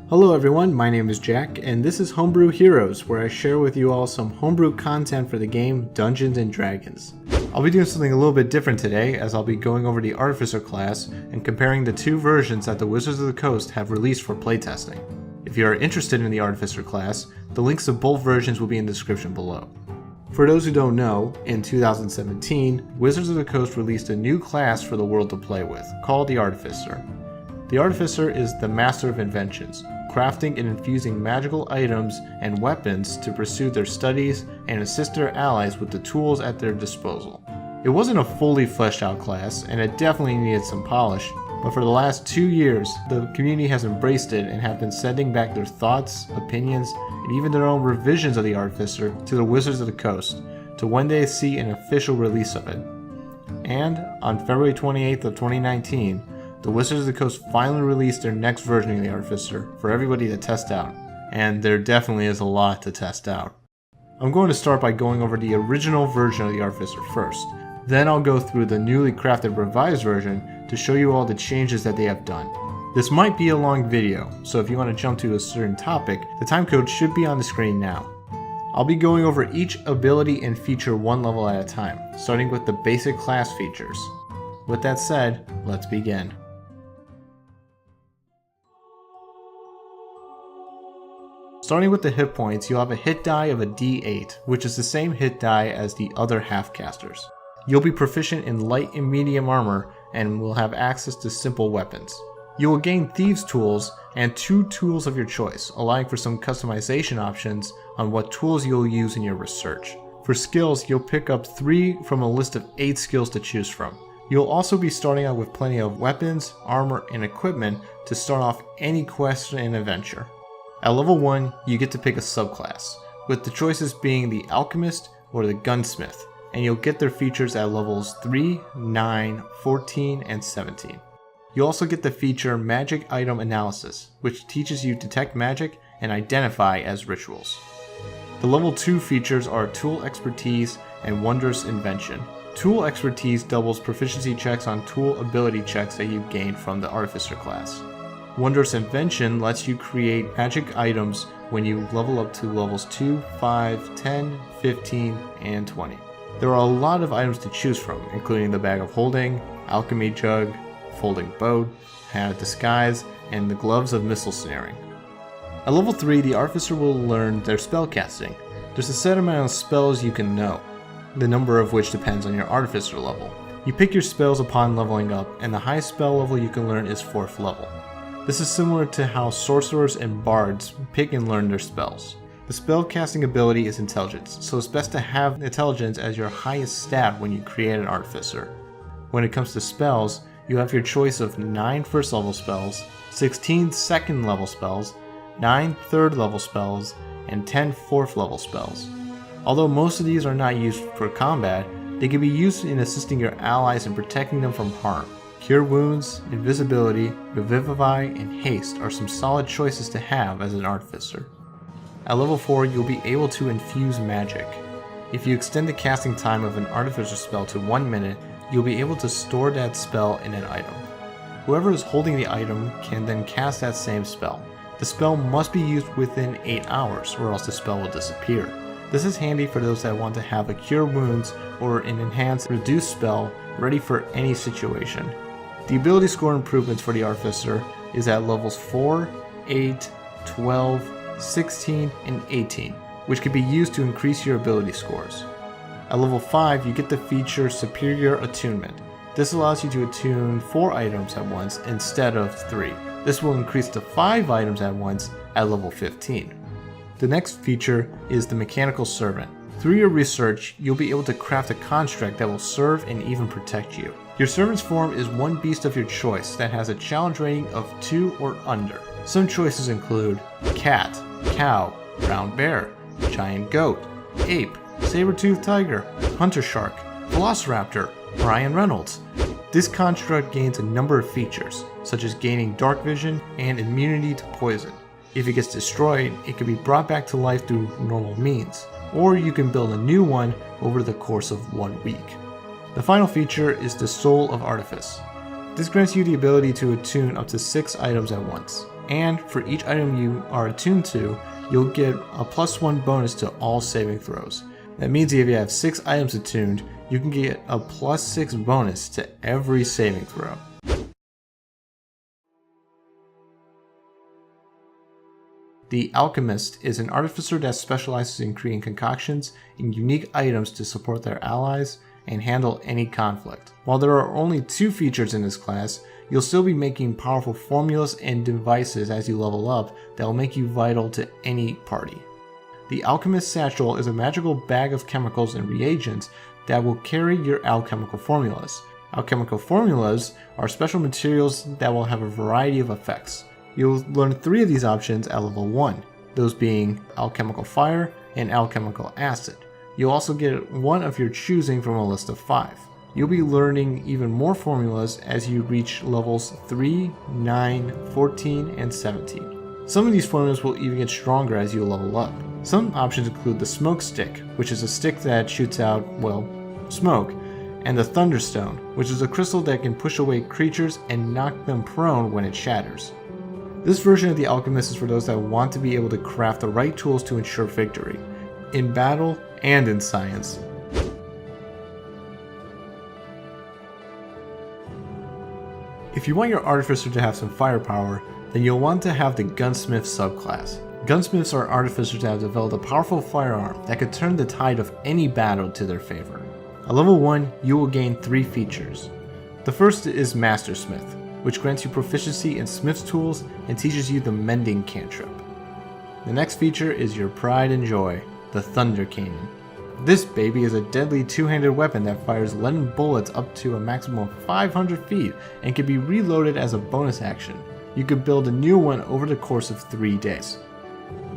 Hello everyone, my name is Jack, and this is Homebrew Heroes, where I share with you all some homebrew content for the game Dungeons & Dragons. I'll be doing something a little bit different today, as I'll be going over the Artificer class and comparing the two versions that the Wizards of the Coast have released for playtesting. If you are interested in the Artificer class, the links to both versions will be in the description below. For those who don't know, in 2017, Wizards of the Coast released a new class for the world to play with, called the Artificer. The Artificer is the master of inventions, crafting and infusing magical items and weapons to pursue their studies and assist their allies with the tools at their disposal. It wasn't a fully fleshed out class, and it definitely needed some polish, but for the last 2 years, the community has embraced it and have been sending back their thoughts, opinions, and even their own revisions of the Artificer to the Wizards of the Coast, to one day see an official release of it. And on February 28th of 2019, the Wizards of the Coast finally released their next version of the Artificer for everybody to test out, and there definitely is a lot to test out. I'm going to start by going over the original version of the Artificer first. Then I'll go through the newly crafted revised version to show you all the changes that they have done. This might be a long video, so if you want to jump to a certain topic, the timecode should be on the screen now. I'll be going over each ability and feature one level at a time, starting with the basic class features. With that said, let's begin. Starting with the hit points, you'll have a hit die of a D8, which is the same hit die as the other half-casters. You'll be proficient in light and medium armor, and will have access to simple weapons. You will gain Thieves' Tools and 2 tools of your choice, allowing for some customization options on what tools you'll use in your research. For skills, you'll pick up 3 from a list of 8 skills to choose from. You'll also be starting out with plenty of weapons, armor, and equipment to start off any quest and adventure. At level 1, you get to pick a subclass, with the choices being the Alchemist or the Gunsmith, and you'll get their features at levels 3, 9, 14, and 17. You'll also get the feature Magic Item Analysis, which teaches you to detect magic and identify as rituals. The level 2 features are Tool Expertise and Wondrous Invention. Tool Expertise doubles proficiency checks on tool ability checks that you gain from the Artificer class. Wondrous Invention lets you create magic items when you level up to levels 2, 5, 10, 15, and 20. There are a lot of items to choose from, including the Bag of Holding, Alchemy Jug, Folding Boat, Hat of Disguise, and the Gloves of Missile Snaring. At level 3, the Artificer will learn their spellcasting. There's a set amount of spells you can know, the number of which depends on your Artificer level. You pick your spells upon leveling up, and the highest spell level you can learn is 4th level. This is similar to how sorcerers and bards pick and learn their spells. The spellcasting ability is intelligence, so it's best to have intelligence as your highest stat when you create an Artificer. When it comes to spells, you have your choice of 9 first level spells, 16 second level spells, 9 third level spells, and 10 4th level spells. Although most of these are not used for combat, they can be used in assisting your allies and protecting them from harm. Cure Wounds, Invisibility, Revivify, and Haste are some solid choices to have as an Artificer. At level 4, you'll be able to infuse magic. If you extend the casting time of an Artificer spell to 1 minute, you'll be able to store that spell in an item. Whoever is holding the item can then cast that same spell. The spell must be used within 8 hours, or else the spell will disappear. This is handy for those that want to have a Cure Wounds or an enhanced reduced spell ready for any situation. The ability score improvements for the Artificer is at levels 4, 8, 12, 16, and 18, which can be used to increase your ability scores. At level 5, you get the feature Superior Attunement. This allows you to attune 4 items at once instead of 3. This will increase to 5 items at once at level 15. The next feature is the Mechanical Servant. Through your research, you'll be able to craft a construct that will serve and even protect you. Your servant's form is one beast of your choice that has a challenge rating of 2 or under. Some choices include cat, cow, brown bear, giant goat, ape, saber-toothed tiger, hunter shark, velociraptor, Ryan Reynolds. This construct gains a number of features, such as gaining dark vision and immunity to poison. If it gets destroyed, it can be brought back to life through normal means, or you can build a new one over the course of 1 week. The final feature is the Soul of Artifice. This grants you the ability to attune up to 6 items at once. and for each item you are attuned to, you'll get a +1 bonus to all saving throws. That means if you have 6 items attuned, you can get a +6 bonus to every saving throw. The Alchemist is an artificer that specializes in creating concoctions and unique items to support their allies and handle any conflict. While there are only 2 features in this class, you'll still be making powerful formulas and devices as you level up that will make you vital to any party. The Alchemist's Satchel is a magical bag of chemicals and reagents that will carry your alchemical formulas. Alchemical formulas are special materials that will have a variety of effects. You'll learn 3 of these options at level 1, those being Alchemical Fire and Alchemical Acid. You'll also get one of your choosing from a list of 5. You'll be learning even more formulas as you reach levels 3, 9, 14, and 17. Some of these formulas will even get stronger as you level up. Some options include the Smoke Stick, which is a stick that shoots out, well, smoke, and the Thunderstone, which is a crystal that can push away creatures and knock them prone when it shatters. This version of the Alchemist is for those that want to be able to craft the right tools to ensure victory, in battle and in science. If you want your Artificer to have some firepower, then you'll want to have the Gunsmith subclass. Gunsmiths are artificers that have developed a powerful firearm that could turn the tide of any battle to their favor. At level 1, you will gain 3 features. The first is Mastersmith, which grants you proficiency in smith's tools and teaches you the mending cantrip. The next feature is your pride and joy, the Thunder Cannon. This baby is a deadly 2-handed weapon that fires leaden bullets up to a maximum of 500 feet and can be reloaded as a bonus action. You could build a new one over the course of 3 days.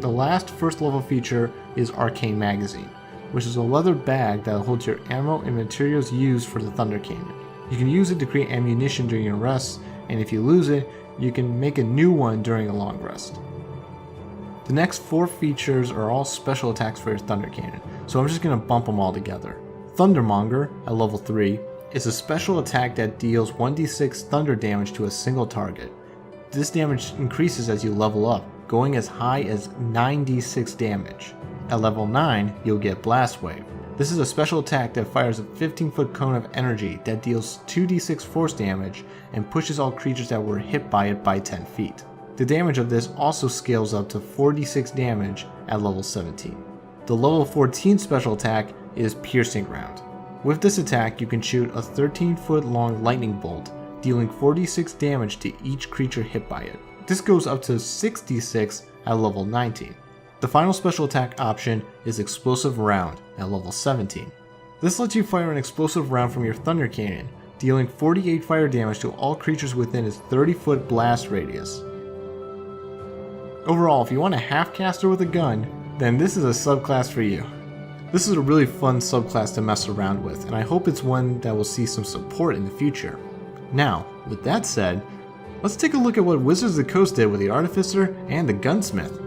The last first level feature is Arcane Magazine, which is a leather bag that holds your ammo and materials used for the Thunder Cannon. You can use it to create ammunition during your rests, and if you lose it, you can make a new one during a long rest. The next 4 features are all special attacks for your Thunder Cannon, so I'm just going to bump them all together. Thundermonger, at level 3, is a special attack that deals 1d6 thunder damage to a single target. This damage increases as you level up, going as high as 9d6 damage. At level 9, you'll get Blast Wave. This is a special attack that fires a 15-foot cone of energy that deals 2d6 force damage and pushes all creatures that were hit by it by 10 feet. The damage of this also scales up to 4d6 damage at level 17. The level 14 special attack is Piercing Round. With this attack, you can shoot a 13-foot long lightning bolt, dealing 4d6 damage to each creature hit by it. This goes up to 6d6 at level 19. The final special attack option is Explosive Round at level 17. This lets you fire an explosive round from your Thunder Cannon, dealing 48 fire damage to all creatures within its 30-foot blast radius. Overall, if you want a half-caster with a gun, then this is a subclass for you. This is a really fun subclass to mess around with, and I hope it's one that will see some support in the future. Now, with that said, let's take a look at what Wizards of the Coast did with the Artificer and the Gunsmith.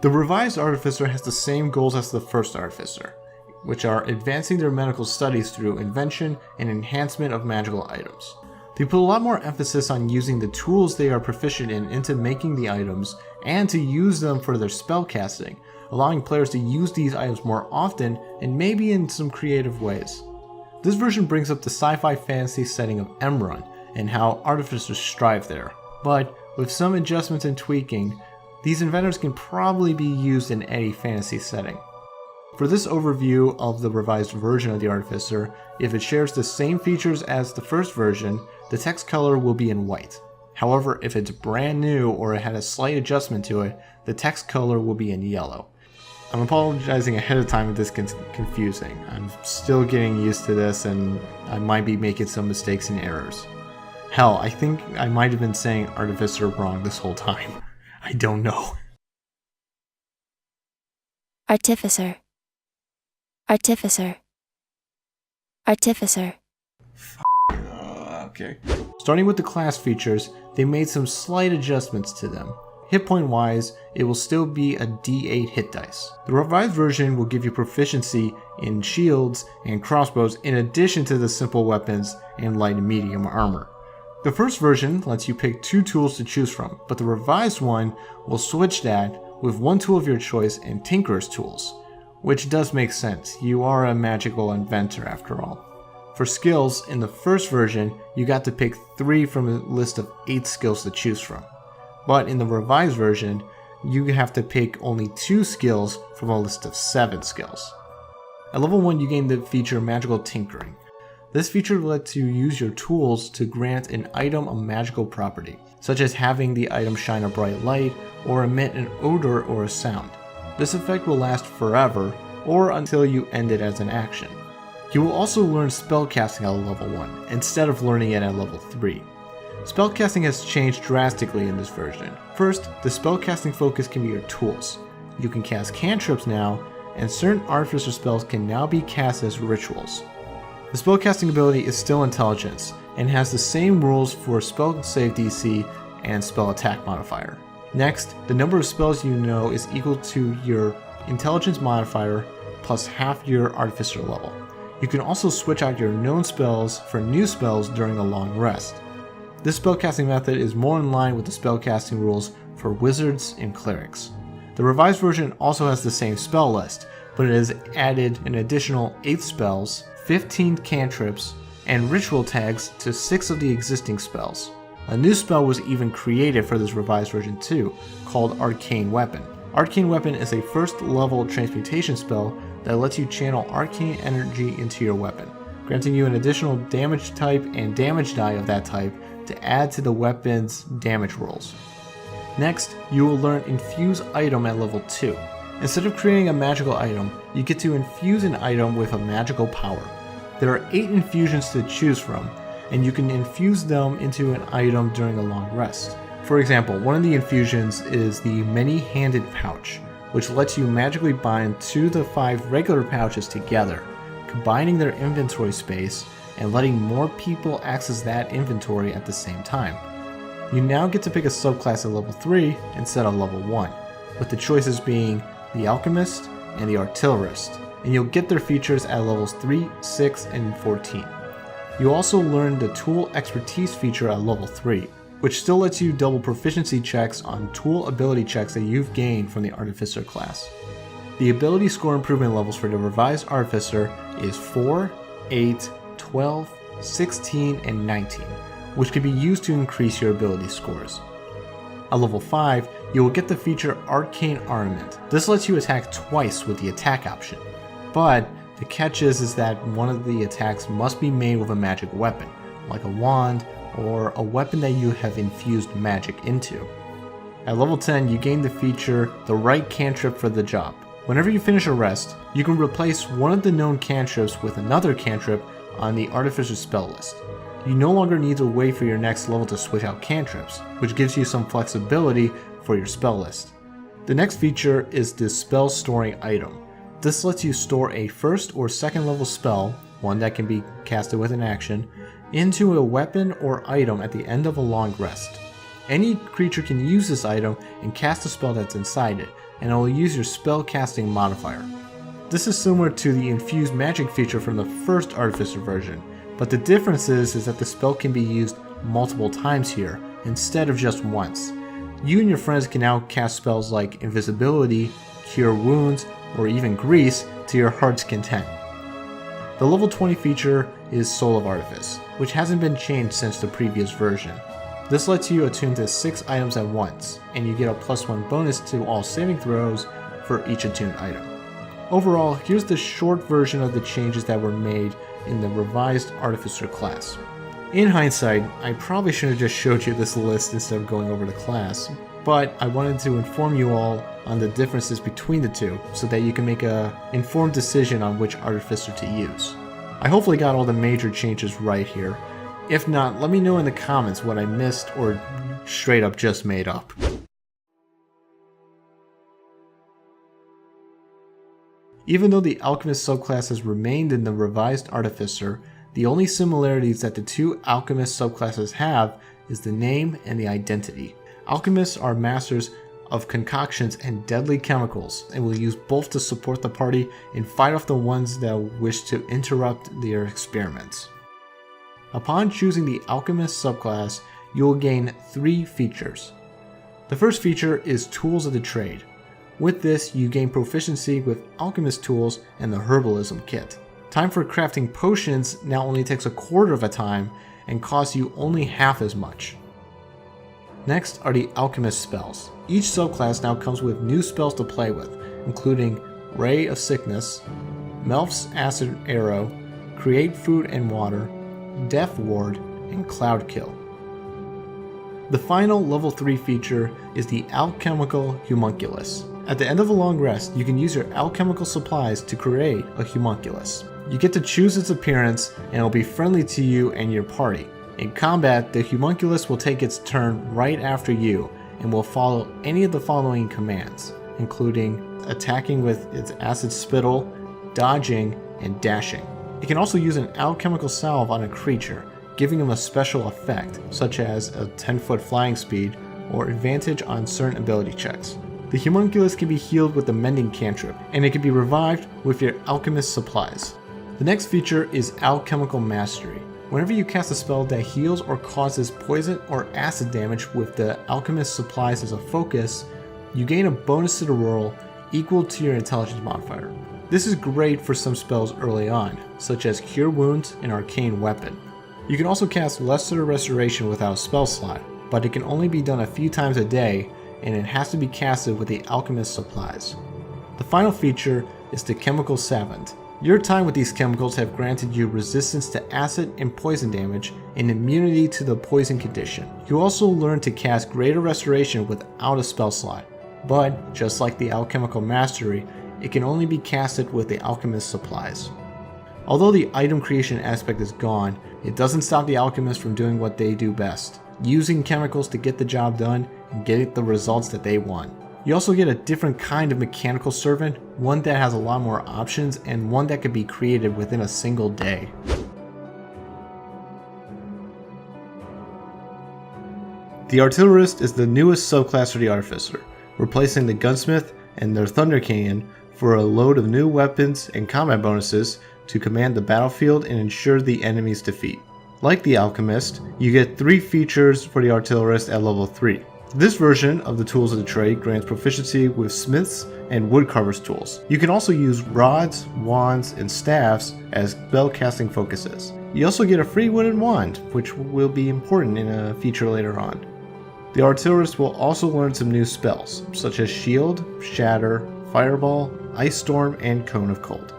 The revised Artificer has the same goals as the first Artificer, which are advancing their medical studies through invention and enhancement of magical items. They put a lot more emphasis on using the tools they are proficient in into making the items and to use them for their spellcasting, allowing players to use these items more often and maybe in some creative ways. This version brings up the sci-fi fantasy setting of Emrun and how artificers strive there, but with some adjustments and tweaking, these inventors can probably be used in any fantasy setting. For this overview of the revised version of the Artificer, if it shares the same features as the first version, the text color will be in white. However, if it's brand new or it had a slight adjustment to it, the text color will be in yellow. I'm apologizing ahead of time if this gets confusing. I'm still getting used to this and I might be making some mistakes and errors. Hell, I think I might have been saying Artificer wrong this whole time. I don't know. Artificer. Artificer. Artificer. Okay. Starting with the class features, they made some slight adjustments to them. Hit point wise, it will still be a D8 hit dice. The revised version will give you proficiency in shields and crossbows in addition to the simple weapons and light and medium armor. The first version lets you pick 2 tools to choose from, but the revised one will switch that with 1 tool of your choice and Tinkerer's tools, which does make sense. You are a magical inventor after all. For skills, in the first version, you got to pick 3 from a list of 8 skills to choose from. But in the revised version, you have to pick only 2 skills from a list of 7 skills. At level 1, you gain the feature Magical Tinkering. This feature lets you use your tools to grant an item a magical property, such as having the item shine a bright light or emit an odor or a sound. This effect will last forever or until you end it as an action. You will also learn spellcasting at level 1 instead of learning it at level 3. Spellcasting has changed drastically in this version. First, the spellcasting focus can be your tools. You can cast cantrips now, and certain Artificer spells can now be cast as rituals. The spellcasting ability is still Intelligence, and has the same rules for spell save DC and spell attack modifier. Next, the number of spells you know is equal to your Intelligence modifier plus half your Artificer level. You can also switch out your known spells for new spells during a long rest. This spellcasting method is more in line with the spellcasting rules for wizards and clerics. The revised version also has the same spell list, but it has added an additional 8 spells, 15 cantrips, and ritual tags to 6 of the existing spells. A new spell was even created for this revised version too, called Arcane Weapon. Arcane Weapon is a first level transmutation spell that lets you channel arcane energy into your weapon, granting you an additional damage type and damage die of that type to add to the weapon's damage rolls. Next, you will learn Infuse Item at level 2. Instead of creating a magical item, you get to infuse an item with a magical power. There are 8 infusions to choose from, and you can infuse them into an item during a long rest. For example, one of the infusions is the Many-Handed Pouch, which lets you magically bind 2 to 5 regular pouches together, combining their inventory space and letting more people access that inventory at the same time. You now get to pick a subclass at level 3 instead of level 1, with the choices being the Alchemist and the Artillerist, and you'll get their features at levels 3, 6, and 14. You also learn the Tool Expertise feature at level 3, which still lets you double proficiency checks on tool ability checks that you've gained from the Artificer class. The ability score improvement levels for the revised Artificer is 4, 8, 12, 16, and 19, which can be used to increase your ability scores. At level 5, you will get the feature Arcane Armament. This lets you attack twice with the attack option, but the catch is that one of the attacks must be made with a magic weapon, like a wand or a weapon that you have infused magic into. At level 10, you gain the feature the right cantrip for the job. Whenever you finish a rest, you can replace one of the known cantrips with another cantrip on the Artificer spell list. You no longer need to wait for your next level to switch out cantrips, which gives you some flexibility for your spell list. The next feature is the Spell Storing Item. This lets you store a first or second level spell, one that can be casted with an action, into a weapon or item at the end of a long rest. Any creature can use this item and cast a spell that's inside it, and it will use your spell casting modifier. This is similar to the Infused Magic feature from the first Artificer version, but the difference is that the spell can be used multiple times here, instead of just once. You and your friends can now cast spells like Invisibility, Cure Wounds, or even Grease to your heart's content. The level 20 feature is Soul of Artifice, which hasn't been changed since the previous version. This lets you attune to 6 items at once, and you get a +1 bonus to all saving throws for each attuned item. Overall, here's the short version of the changes that were made in the revised Artificer class. In hindsight, I probably should have just showed you this list instead of going over the class, but I wanted to inform you all on the differences between the two so that you can make an informed decision on which Artificer to use. I hopefully got all the major changes right here. If not, let me know in the comments what I missed or straight up just made up. Even though the Alchemist subclass has remained in the revised Artificer, the only similarities that the two Alchemist subclasses have is the name and the identity. Alchemists are masters of concoctions and deadly chemicals, and will use both to support the party and fight off the ones that wish to interrupt their experiments. Upon choosing the Alchemist subclass, you will gain 3 features. The first feature is Tools of the Trade. With this, you gain proficiency with Alchemist tools and the Herbalism kit. Time for crafting potions now only takes a quarter of a time and costs you only half as much. Next are the Alchemist spells. Each subclass now comes with new spells to play with, including Ray of Sickness, Melf's Acid Arrow, Create Food and Water, Death Ward, and Cloud Kill. The final level 3 feature is the Alchemical Homunculus. At the end of a long rest, you can use your alchemical supplies to create a homunculus. You get to choose its appearance and it will be friendly to you and your party. In combat, the homunculus will take its turn right after you and will follow any of the following commands, including attacking with its acid spittle, dodging, and dashing. It can also use an alchemical salve on a creature, giving him a special effect, such as a 10-foot flying speed or advantage on certain ability checks. The homunculus can be healed with the mending cantrip, and it can be revived with your alchemist supplies. The next feature is Alchemical Mastery. Whenever you cast a spell that heals or causes poison or acid damage with the alchemist supplies as a focus, you gain a bonus to the roll equal to your intelligence modifier. This is great for some spells early on, such as Cure Wounds and Arcane Weapon. You can also cast Lesser Restoration without a spell slot, but it can only be done a few times a day, and it has to be casted with the alchemist supplies. The final feature is the Chemical Savant. Your time with these chemicals have granted you resistance to acid and poison damage and immunity to the poison condition. You also learn to cast Greater Restoration without a spell slot, but just like the Alchemical Mastery, it can only be casted with the alchemist supplies. Although the item creation aspect is gone, it doesn't stop the alchemists from doing what they do best, using chemicals to get the job done and get the results that they want. You also get a different kind of mechanical servant, one that has a lot more options and one that can be created within a single day. The Artillerist is the newest subclass for the Artificer, replacing the Gunsmith and their Thunder Cannon for a load of new weapons and combat bonuses to command the battlefield and ensure the enemy's defeat. Like the Alchemist, you get 3 features for the Artillerist at level 3. This version of the Tools of the Trade grants proficiency with Smiths and Woodcarver's tools. You can also use rods, wands, and staffs as spellcasting focuses. You also get a free wooden wand, which will be important in a feature later on. The Artillerist will also learn some new spells, such as Shield, Shatter, Fireball, Ice Storm, and Cone of Cold.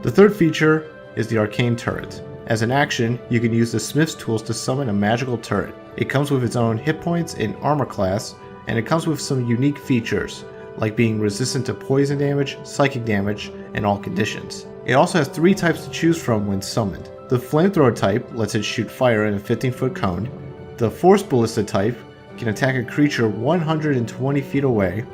The third feature is the Arcane Turret. As an action, you can use the Smith's tools to summon a magical turret. It comes with its own hit points and armor class, and it comes with some unique features, like being resistant to poison damage, psychic damage, and all conditions. It also has 3 types to choose from when summoned. The Flamethrower type lets it shoot fire in a 15-foot cone. The Force Ballista type can attack a creature 120 feet away,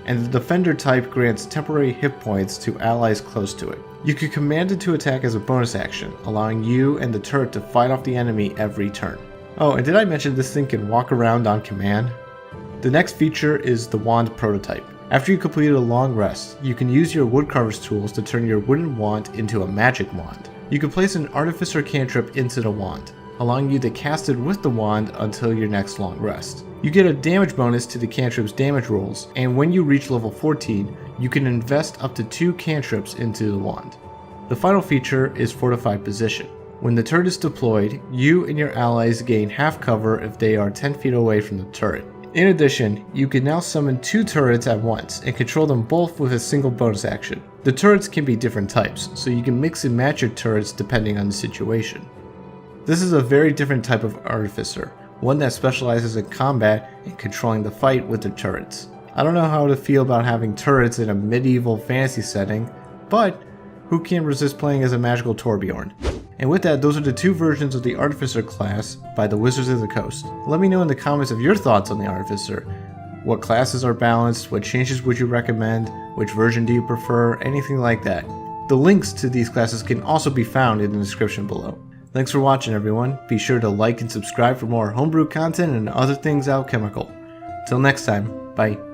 and the Defender type grants temporary hit points to allies close to it. You can command it to attack as a bonus action, allowing you and the turret to fight off the enemy every turn. Oh, and did I mention this thing can walk around on command? The next feature is the Wand Prototype. After you complete a long rest, you can use your Woodcarver's tools to turn your wooden wand into a magic wand. You can place an Artificer cantrip into the wand, allowing you to cast it with the wand until your next long rest. You get a damage bonus to the cantrip's damage rolls, and when you reach level 14, you can invest up to 2 cantrips into the wand. The final feature is Fortified Position. When the turret is deployed, you and your allies gain half cover if they are 10 feet away from the turret. In addition, you can now summon 2 turrets at once and control them both with a single bonus action. The turrets can be different types, so you can mix and match your turrets depending on the situation. This is a very different type of Artificer, one that specializes in combat and controlling the fight with the turrets. I don't know how to feel about having turrets in a medieval fantasy setting, but who can resist playing as a magical Torbjorn? And with that, those are the 2 versions of the Artificer class by the Wizards of the Coast. Let me know in the comments of your thoughts on the Artificer. What classes are balanced? What changes would you recommend? Which version do you prefer? Anything like that. The links to these classes can also be found in the description below. Thanks for watching, everyone. Be sure to like and subscribe for more homebrew content and other things alchemical. Till next time, bye.